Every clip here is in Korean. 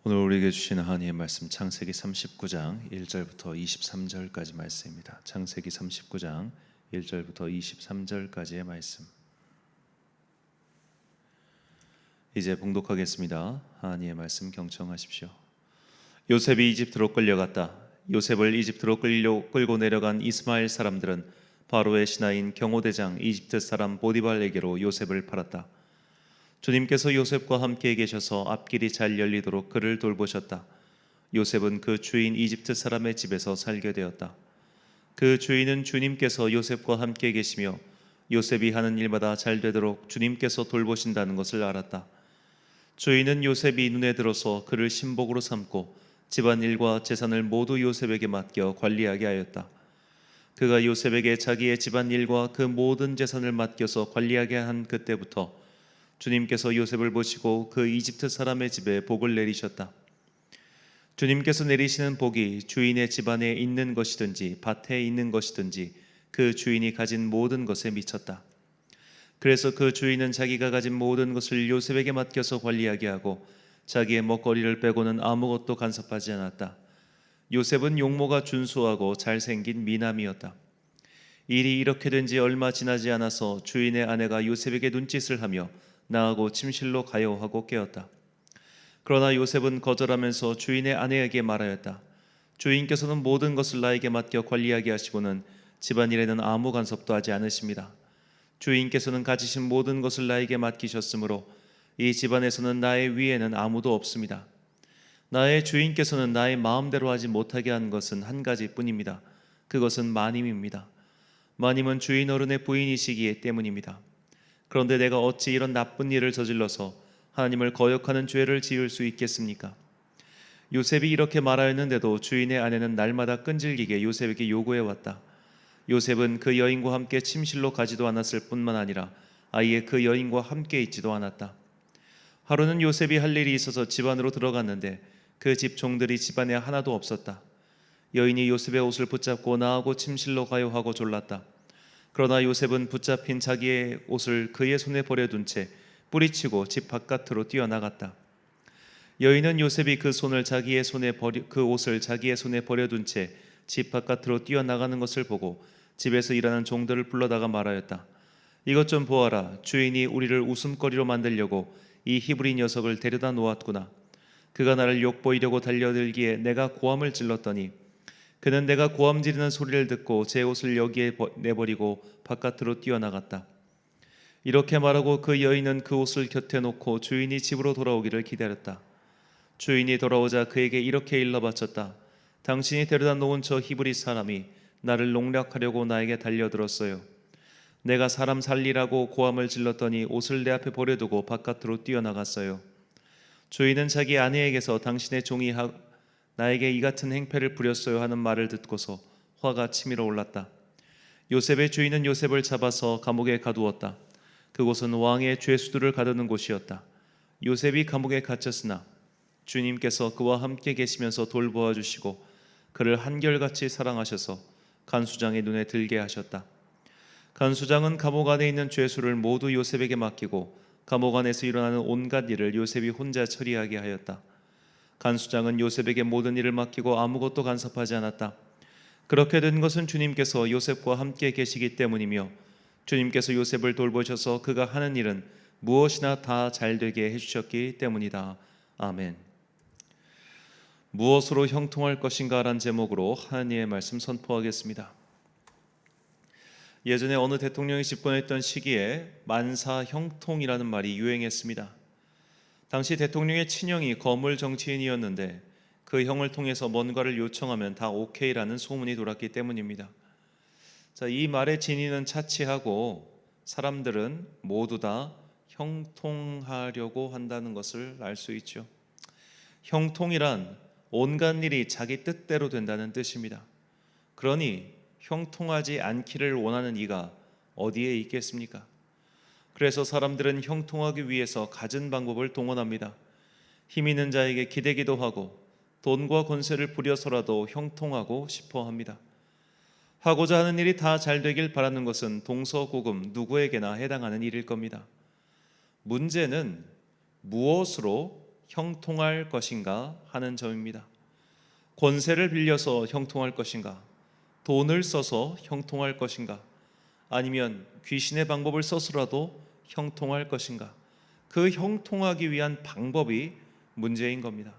오늘 우리에게 주시는 하나님의 말씀 창세기 39장 1절부터 23절까지 말씀입니다. 창세기 39장 1절부터 23절까지의 말씀. 이제 봉독하겠습니다. 하나님의 말씀 경청하십시오. 요셉이 이집트로 끌려갔다. 요셉을 이집트로 끌고 내려간 이스마엘 사람들은 바로의 신하인 경호대장 이집트 사람 보디발에게로 요셉을 팔았다. 주님께서 요셉과 함께 계셔서 앞길이 잘 열리도록 그를 돌보셨다. 요셉은 그 주인 이집트 사람의 집에서 살게 되었다. 그 주인은 주님께서 요셉과 함께 계시며 요셉이 하는 일마다 잘 되도록 주님께서 돌보신다는 것을 알았다. 주인은 요셉이 눈에 들어서 그를 신복으로 삼고 집안일과 재산을 모두 요셉에게 맡겨 관리하게 하였다. 그가 요셉에게 자기의 집안일과 그 모든 재산을 맡겨서 관리하게 한 그때부터 주님께서 요셉을 보시고 그 이집트 사람의 집에 복을 내리셨다. 주님께서 내리시는 복이 주인의 집안에 있는 것이든지 밭에 있는 것이든지 그 주인이 가진 모든 것에 미쳤다. 그래서 그 주인은 자기가 가진 모든 것을 요셉에게 맡겨서 관리하게 하고 자기의 먹거리를 빼고는 아무것도 간섭하지 않았다. 요셉은 용모가 준수하고 잘생긴 미남이었다. 일이 이렇게 된 지 얼마 지나지 않아서 주인의 아내가 요셉에게 눈짓을 하며 나하고 침실로 가요 하고 깨웠다. 그러나 요셉은 거절하면서 주인의 아내에게 말하였다. 주인께서는 모든 것을 나에게 맡겨 관리하게 하시고는 집안일에는 아무 간섭도 하지 않으십니다. 주인께서는 가지신 모든 것을 나에게 맡기셨으므로 이 집안에서는 나의 위에는 아무도 없습니다. 나의 주인께서는 나의 마음대로 하지 못하게 한 것은 한 가지뿐입니다. 그것은 마님입니다. 마님은 주인 어른의 부인이시기에 때문입니다. 그런데 내가 어찌 이런 나쁜 일을 저질러서 하나님을 거역하는 죄를 지을 수 있겠습니까? 요셉이 이렇게 말하였는데도 주인의 아내는 날마다 끈질기게 요셉에게 요구해 왔다. 요셉은 그 여인과 함께 침실로 가지도 않았을 뿐만 아니라 아예 그 여인과 함께 있지도 않았다. 하루는 요셉이 할 일이 있어서 집 안으로 들어갔는데 그 집 종들이 집안에 하나도 없었다. 여인이 요셉의 옷을 붙잡고 나하고 침실로 가요 하고 졸랐다. 그러나 요셉은 붙잡힌 자기의 옷을 그의 손에 버려둔 채 뿌리치고 집 바깥으로 뛰어나갔다. 여인은 요셉이 그 옷을 자기의 손에 버려둔 채 집 바깥으로 뛰어나가는 것을 보고 집에서 일하는 종들을 불러다가 말하였다. 이것 좀 보아라. 주인이 우리를 웃음거리로 만들려고 이 히브리 녀석을 데려다 놓았구나. 그가 나를 욕보이려고 달려들기에 내가 고함을 질렀더니 그는 내가 고함 지르는 소리를 듣고 제 옷을 여기에 내버리고 바깥으로 뛰어나갔다. 이렇게 말하고 그 여인은 그 옷을 곁에 놓고 주인이 집으로 돌아오기를 기다렸다. 주인이 돌아오자 그에게 이렇게 일러바쳤다. 당신이 데려다 놓은 저 히브리 사람이 나를 농락하려고 나에게 달려들었어요. 내가 사람 살리라고 고함을 질렀더니 옷을 내 앞에 버려두고 바깥으로 뛰어나갔어요. 주인은 자기 아내에게서 당신의 종이 나에게 이 같은 행패를 부렸어요 하는 말을 듣고서 화가 치밀어 올랐다. 요셉의 주인은 요셉을 잡아서 감옥에 가두었다. 그곳은 왕의 죄수들을 가두는 곳이었다. 요셉이 감옥에 갇혔으나 주님께서 그와 함께 계시면서 돌보아 주시고 그를 한결같이 사랑하셔서 간수장의 눈에 들게 하셨다. 간수장은 감옥 안에 있는 죄수를 모두 요셉에게 맡기고 감옥 안에서 일어나는 온갖 일을 요셉이 혼자 처리하게 하였다. 간수장은 요셉에게 모든 일을 맡기고 아무것도 간섭하지 않았다. 그렇게 된 것은 주님께서 요셉과 함께 계시기 때문이며 주님께서 요셉을 돌보셔서 그가 하는 일은 무엇이나 다 잘되게 해주셨기 때문이다. 아멘. 무엇으로 형통할 것인가 라는 제목으로 하나님의 말씀 선포하겠습니다. 예전에 어느 대통령이 집권했던 시기에 만사 형통이라는 말이 유행했습니다. 당시 대통령의 친형이 거물 정치인이었는데 그 형을 통해서 뭔가를 요청하면 다 오케이라는 소문이 돌았기 때문입니다. 자, 이 말의 진위는 차치하고 사람들은 모두 다 형통하려고 한다는 것을 알 수 있죠. 형통이란 온갖 일이 자기 뜻대로 된다는 뜻입니다. 그러니 형통하지 않기를 원하는 이가 어디에 있겠습니까? 그래서 사람들은 형통하기 위해서 갖은 방법을 동원합니다. 힘 있는 자에게 기대기도 하고 돈과 권세를 부려서라도 형통하고 싶어 합니다. 하고자 하는 일이 다 잘 되길 바라는 것은 동서고금 누구에게나 해당하는 일일 겁니다. 문제는 무엇으로 형통할 것인가 하는 점입니다. 권세를 빌려서 형통할 것인가? 돈을 써서 형통할 것인가? 아니면 귀신의 방법을 써서라도 형통할 것인가? 그 형통하기 위한 방법이 문제인 겁니다.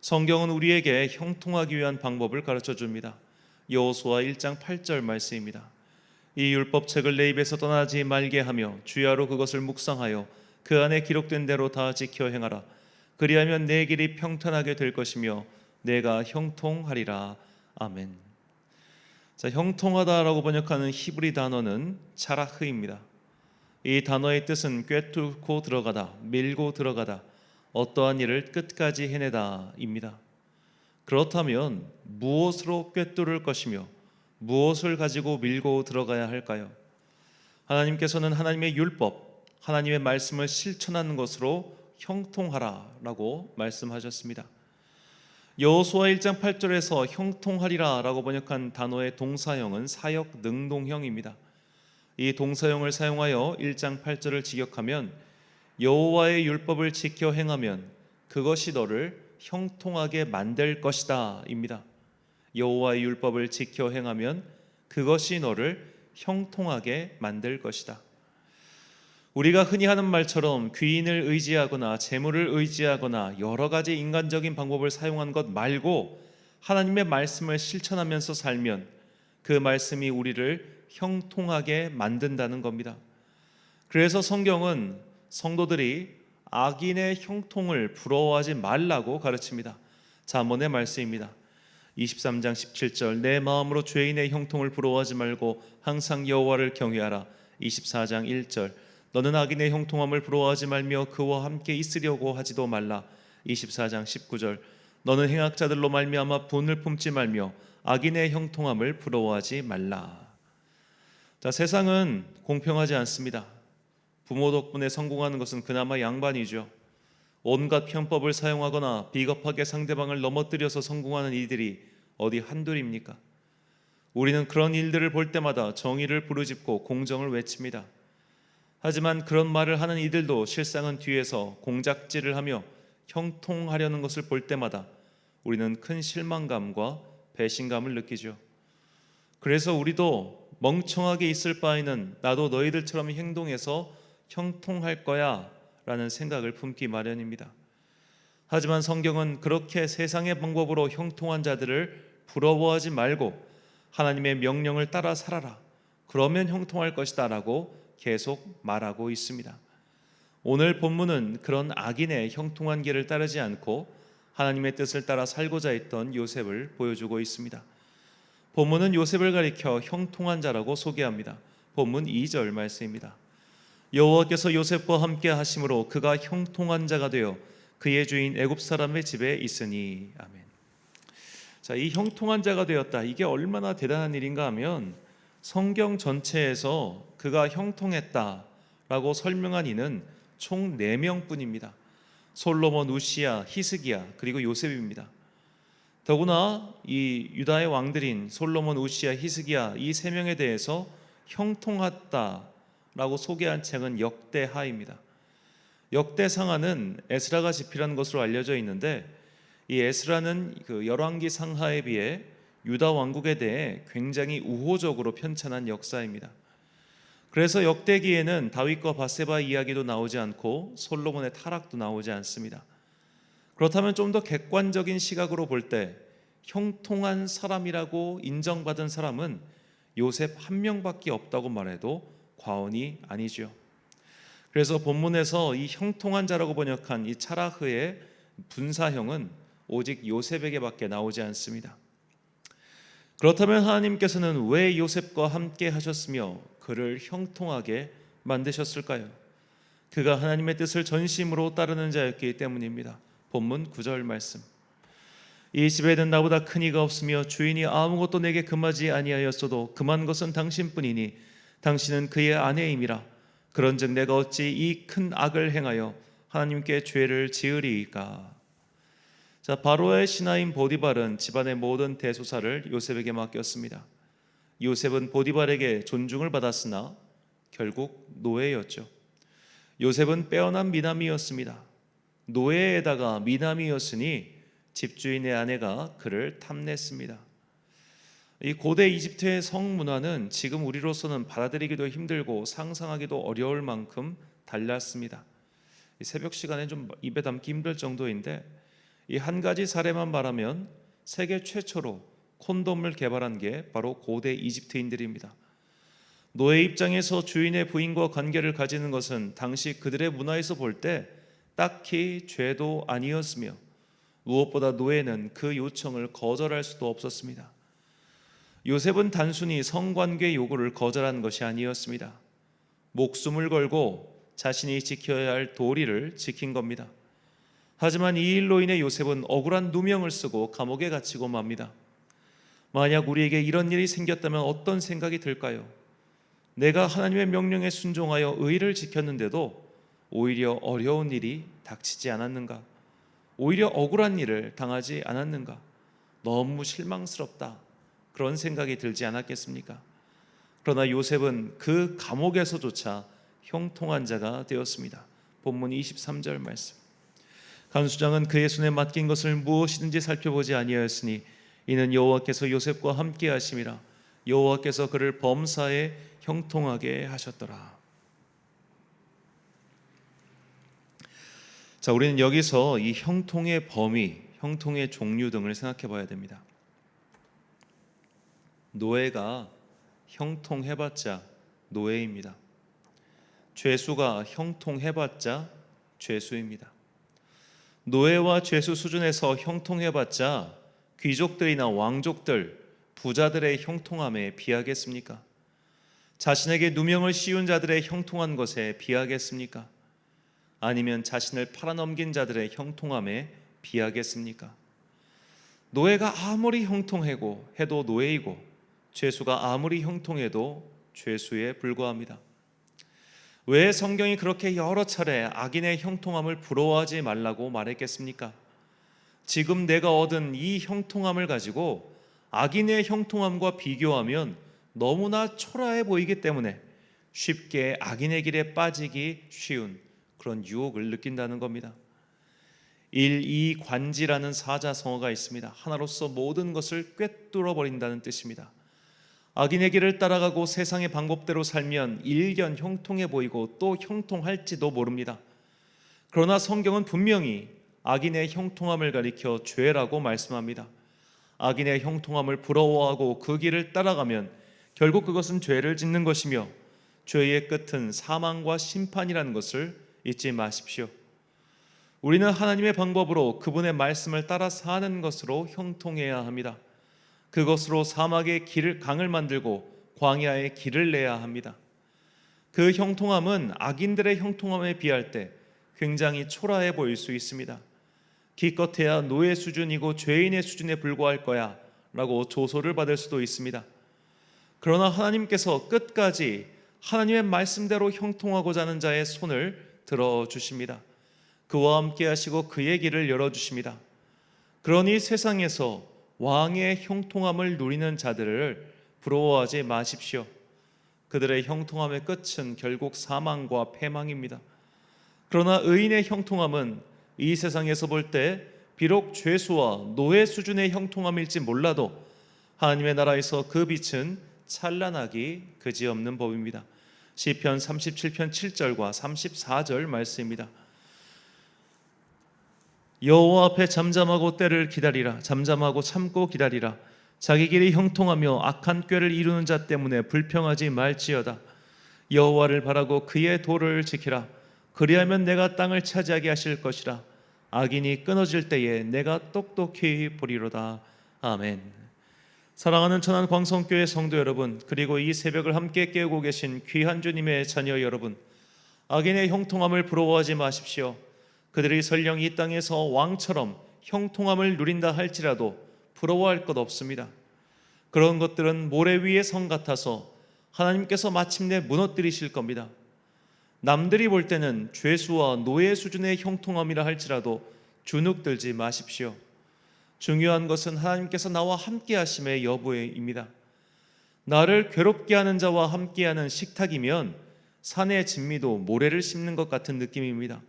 성경은 우리에게 형통하기 위한 방법을 가르쳐 줍니다. 여호수아 1장 8절 말씀입니다. 이 율법책을 내 입에서 떠나지 말게 하며 주야로 그것을 묵상하여 그 안에 기록된 대로 다 지켜 행하라. 그리하면 내 길이 평탄하게 될 것이며 내가 형통하리라. 아멘. 자, 형통하다라고 번역하는 히브리 단어는 차라흐입니다. 이 단어의 뜻은 꿰뚫고 들어가다, 밀고 들어가다, 어떠한 일을 끝까지 해내다입니다. 그렇다면 무엇으로 꿰뚫을 것이며 무엇을 가지고 밀고 들어가야 할까요? 하나님께서는 하나님의 율법, 하나님의 말씀을 실천하는 것으로 형통하라라고 말씀하셨습니다. 여호수아 1장 8절에서 형통하리라라고 번역한 단어의 동사형은 사역 능동형입니다. 이 동사형을 사용하여 1장 8절을 직역하면 여호와의 율법을 지켜 행하면 그것이 너를 형통하게 만들 것이다 입니다. 여호와의 율법을 지켜 행하면 그것이 너를 형통하게 만들 것이다. 우리가 흔히 하는 말처럼 귀인을 의지하거나 재물을 의지하거나 여러 가지 인간적인 방법을 사용한 것 말고 하나님의 말씀을 실천하면서 살면 그 말씀이 우리를 형통하게 만든다는 겁니다. 그래서 성경은 성도들이 악인의 형통을 부러워하지 말라고 가르칩니다. 잠언의 말씀입니다. 23장 17절 내 마음으로 죄인의 형통을 부러워하지 말고 항상 여호와를 경외하라. 24장 1절 너는 악인의 형통함을 부러워하지 말며 그와 함께 있으려고 하지도 말라. 24장 19절 너는 행악자들로 말미암아 분을 품지 말며 악인의 형통함을 부러워하지 말라. 자, 세상은 공평하지 않습니다. 부모 덕분에 성공하는 것은 그나마 양반이죠. 온갖 편법을 사용하거나 비겁하게 상대방을 넘어뜨려서 성공하는 이들이 어디 한둘입니까? 우리는 그런 일들을 볼 때마다 정의를 부르짖고 공정을 외칩니다. 하지만 그런 말을 하는 이들도 실상은 뒤에서 공작질을 하며 형통하려는 것을 볼 때마다 우리는 큰 실망감과 배신감을 느끼죠. 그래서 우리도 멍청하게 있을 바에는 나도 너희들처럼 행동해서 형통할 거야 라는 생각을 품기 마련입니다. 하지만 성경은 그렇게 세상의 방법으로 형통한 자들을 부러워하지 말고 하나님의 명령을 따라 살아라. 그러면 형통할 것이다 라고 계속 말하고 있습니다. 오늘 본문은 그런 악인의 형통한 길을 따르지 않고 하나님의 뜻을 따라 살고자 했던 요셉을 보여주고 있습니다. 본문은 요셉을 가리켜 형통한 자라고 소개합니다. 본문 2절 말씀입니다. 여호와께서 요셉과 함께 하심으로 그가 형통한 자가 되어 그의 주인 애굽 사람의 집에 있으니. 아멘. 자, 이 형통한 자가 되었다. 이게 얼마나 대단한 일인가 하면 성경 전체에서 그가 형통했다라고 설명한 이는 총 4명뿐입니다. 솔로몬, 우시야, 히스기야 그리고 요셉입니다. 더구나 이 유다의 왕들인 솔로몬, 우시야, 히스기야 이 3명에 대해서 형통했다라고 소개한 책은 역대하입니다. 역대상하는 에스라가 집필한 것으로 알려져 있는데 이 에스라는 그 열왕기 상하에 비해 유다 왕국에 대해 굉장히 우호적으로 편찬한 역사입니다. 그래서 역대기에는 다윗과 밧세바 이야기도 나오지 않고 솔로몬의 타락도 나오지 않습니다. 그렇다면 좀 더 객관적인 시각으로 볼 때 형통한 사람이라고 인정받은 사람은 요셉 한 명밖에 없다고 말해도 과언이 아니죠. 그래서 본문에서 이 형통한 자라고 번역한 이 차라흐의 분사형은 오직 요셉에게밖에 나오지 않습니다. 그렇다면 하나님께서는 왜 요셉과 함께 하셨으며 그를 형통하게 만드셨을까요? 그가 하나님의 뜻을 전심으로 따르는 자였기 때문입니다. 본문 9절 말씀. 이 집에는 나보다 큰 이가 없으며 주인이 아무것도 내게 금하지 아니하였어도 금한 것은 당신뿐이니 당신은 그의 아내임이라. 그런즉 내가 어찌 이 큰 악을 행하여 하나님께 죄를 지으리이까. 자, 바로의 신하인 보디발은 집안의 모든 대소사를 요셉에게 맡겼습니다. 요셉은 보디발에게 존중을 받았으나 결국 노예였죠. 요셉은 빼어난 미남이었습니다. 노예에다가 미남이었으니 집주인의 아내가 그를 탐냈습니다. 이 고대 이집트의 성문화는 지금 우리로서는 받아들이기도 힘들고 상상하기도 어려울 만큼 달랐습니다. 이 새벽 시간에 좀 입에 담기 힘들 정도인데, 이 한 가지 사례만 말하면 세계 최초로 콘돔을 개발한 게 바로 고대 이집트인들입니다. 노예 입장에서 주인의 부인과 관계를 가지는 것은 당시 그들의 문화에서 볼 때 딱히 죄도 아니었으며, 무엇보다 노예는 그 요청을 거절할 수도 없었습니다. 요셉은 단순히 성관계 요구를 거절한 것이 아니었습니다. 목숨을 걸고 자신이 지켜야 할 도리를 지킨 겁니다. 하지만 이 일로 인해 요셉은 억울한 누명을 쓰고 감옥에 갇히고 맙니다. 만약 우리에게 이런 일이 생겼다면 어떤 생각이 들까요? 내가 하나님의 명령에 순종하여 의를 지켰는데도 오히려 어려운 일이 닥치지 않았는가? 오히려 억울한 일을 당하지 않았는가? 너무 실망스럽다. 그런 생각이 들지 않았겠습니까? 그러나 요셉은 그 감옥에서조차 형통한 자가 되었습니다. 본문 23절 말씀. 간수장은 그의 손에 맡긴 것을 무엇이든지 살펴보지 아니하였으니 이는 여호와께서 요셉과 함께 하심이라. 여호와께서 그를 범사에 형통하게 하셨더라. 자, 우리는 여기서 이 형통의 범위, 형통의 종류 등을 생각해 봐야 됩니다. 노예가 형통해봤자 노예입니다. 죄수가 형통해봤자 죄수입니다. 노예와 죄수 수준에서 형통해봤자 귀족들이나 왕족들, 부자들의 형통함에 비하겠습니까? 자신에게 누명을 씌운 자들의 형통한 것에 비하겠습니까? 아니면 자신을 팔아넘긴 자들의 형통함에 비하겠습니까? 노예가 아무리 형통하고 해도 노예이고, 죄수가 아무리 형통해도 죄수에 불과합니다. 왜 성경이 그렇게 여러 차례 악인의 형통함을 부러워하지 말라고 말했겠습니까? 지금 내가 얻은 이 형통함을 가지고 악인의 형통함과 비교하면 너무나 초라해 보이기 때문에 쉽게 악인의 길에 빠지기 쉬운 그런 유혹을 느낀다는 겁니다. 일이관지라는 사자성어가 있습니다. 하나로서 모든 것을 꿰뚫어 버린다는 뜻입니다. 악인의 길을 따라가고 세상의 방법대로 살면 일견 형통해 보이고 또 형통할지도 모릅니다. 그러나 성경은 분명히 악인의 형통함을 가리켜 죄라고 말씀합니다. 악인의 형통함을 부러워하고 그 길을 따라가면 결국 그것은 죄를 짓는 것이며 죄의 끝은 사망과 심판이라는 것을 잊지 마십시오. 우리는 하나님의 방법으로 그분의 말씀을 따라 사는 것으로 형통해야 합니다. 그것으로 사막의 강을 만들고 광야의 길을 내야 합니다. 그 형통함은 악인들의 형통함에 비할 때 굉장히 초라해 보일 수 있습니다. 기껏해야 노예 수준이고 죄인의 수준에 불과할 거야 라고 조소를 받을 수도 있습니다. 그러나 하나님께서 끝까지 하나님의 말씀대로 형통하고자 하는 자의 손을 들어주십니다. 그와 함께 하시고 그의 길을 열어주십니다. 그러니 세상에서 왕의 형통함을 누리는 자들을 부러워하지 마십시오. 그들의 형통함의 끝은 결국 사망과 패망입니다. 그러나 의인의 형통함은 이 세상에서 볼 때 비록 죄수와 노예 수준의 형통함일지 몰라도 하나님의 나라에서 그 빛은 찬란하기 그지없는 법입니다. 시편 37편 7절과 34절 말씀입니다. 여호와 앞에 잠잠하고 때를 기다리라. 잠잠하고 참고 기다리라. 자기 길이 형통하며 악한 꾀를 이루는 자 때문에 불평하지 말지어다. 여호와를 바라고 그의 도를 지키라. 그리하면 내가 땅을 차지하게 하실 것이라. 악인이 끊어질 때에 내가 똑똑히 보리로다. 아멘. 사랑하는 천안 광성교회 성도 여러분, 그리고 이 새벽을 함께 깨우고 계신 귀한 주님의 자녀 여러분, 악인의 형통함을 부러워하지 마십시오. 그들이 설령 이 땅에서 왕처럼 형통함을 누린다 할지라도 부러워할 것 없습니다. 그런 것들은 모래 위의 성 같아서 하나님께서 마침내 무너뜨리실 겁니다. 남들이 볼 때는 죄수와 노예 수준의 형통함이라 할지라도 주눅들지 마십시오. 중요한 것은 하나님께서 나와 함께 하심의 여부입니다. 나를 괴롭게 하는 자와 함께하는 식탁이면 산의 진미도 모래를 씹는 것 같은 느낌입니다.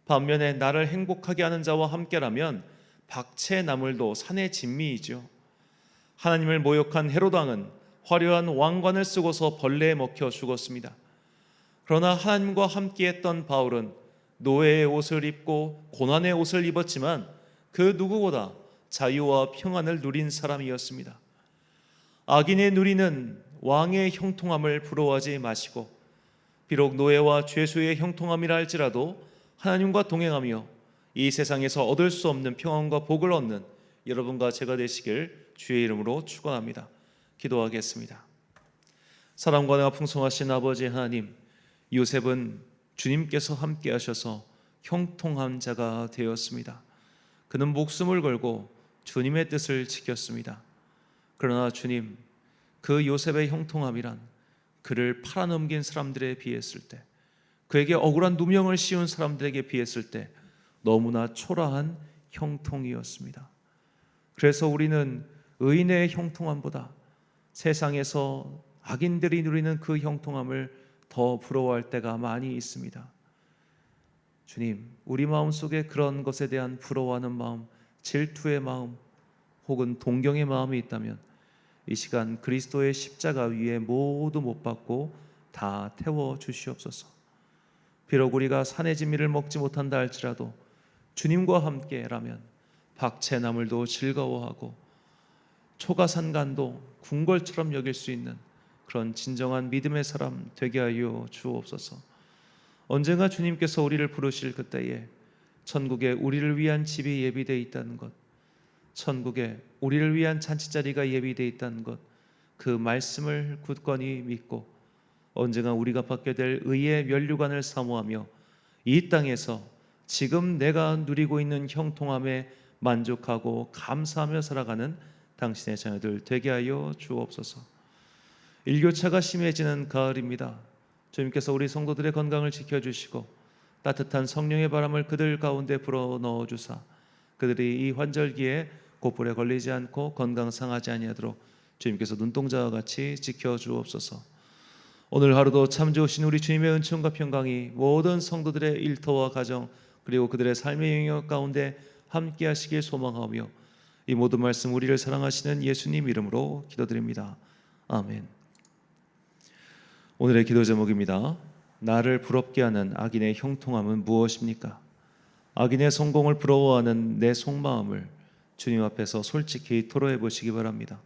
반면에 나를 행복하게 하는 자와 함께라면 박채 나물도 산의 진미이죠. 하나님을 모욕한 헤롯 왕은 화려한 왕관을 쓰고서 벌레에 먹혀 죽었습니다. 그러나 하나님과 함께했던 바울은 노예의 옷을 입고 고난의 옷을 입었지만 그 누구보다 자유와 평안을 누린 사람이었습니다. 악인의 누리는 왕의 형통함을 부러워하지 마시고, 비록 노예와 죄수의 형통함이라 할지라도 하나님과 동행하며 이 세상에서 얻을 수 없는 평안과 복을 얻는 여러분과 제가 되시길 주의 이름으로 축원합니다. 기도하겠습니다. 사랑과 은혜가 풍성하신 아버지 하나님, 요셉은 주님께서 함께 하셔서 형통한 자가 되었습니다. 그는 목숨을 걸고 주님의 뜻을 지켰습니다. 그러나 주님, 그 요셉의 형통함이란 그를 팔아넘긴 사람들에 비했을 때, 그에게 억울한 누명을 씌운 사람들에게 비했을 때 너무나 초라한 형통이었습니다. 그래서 우리는 의인의 형통함보다 세상에서 악인들이 누리는 그 형통함을 더 부러워할 때가 많이 있습니다. 주님, 우리 마음속에 그런 것에 대한 부러워하는 마음, 질투의 마음, 혹은 동경의 마음이 있다면 이 시간 그리스도의 십자가 위에 모두 못 박고 다 태워 주시옵소서. 비록 우리가 산의 진미를 먹지 못한다 할지라도 주님과 함께라면 박채나물도 즐거워하고 초가산간도 궁궐처럼 여길 수 있는 그런 진정한 믿음의 사람 되게 하여 주옵소서. 언젠가 주님께서 우리를 부르실 그때에 천국에 우리를 위한 집이 예비되어 있다는 것, 천국에 우리를 위한 잔치자리가 예비되어 있다는 것, 그 말씀을 굳건히 믿고 언젠가 우리가 받게 될 의의 면류관을 사모하며 이 땅에서 지금 내가 누리고 있는 형통함에 만족하고 감사하며 살아가는 당신의 자녀들 되게 하여 주옵소서. 일교차가 심해지는 가을입니다. 주님께서 우리 성도들의 건강을 지켜주시고 따뜻한 성령의 바람을 그들 가운데 불어넣어 주사 그들이 이 환절기에 고풀에 걸리지 않고 건강 상하지 아니하도록 주님께서 눈동자와 같이 지켜주옵소서. 오늘 하루도 참 좋으신 우리 주님의 은총과 평강이 모든 성도들의 일터와 가정 그리고 그들의 삶의 영역 가운데 함께 하시길 소망하며 이 모든 말씀 우리를 사랑하시는 예수님 이름으로 기도드립니다. 아멘. 오늘의 기도 제목입니다. 나를 부럽게 하는 악인의 형통함은 무엇입니까? 악인의 성공을 부러워하는 내 속마음을 주님 앞에서 솔직히 토로해 보시기 바랍니다.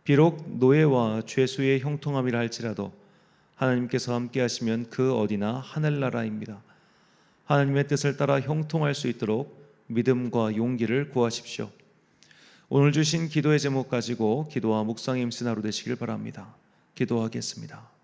비록 노예와 죄수의 형통함이라 할지라도 하나님께서 함께 하시면 그 어디나 하늘나라입니다. 하나님의 뜻을 따라 형통할 수 있도록 믿음과 용기를 구하십시오. 오늘 주신 기도의 제목 가지고 기도와 묵상에 힘쓰는 하루 되시길 바랍니다. 기도하겠습니다.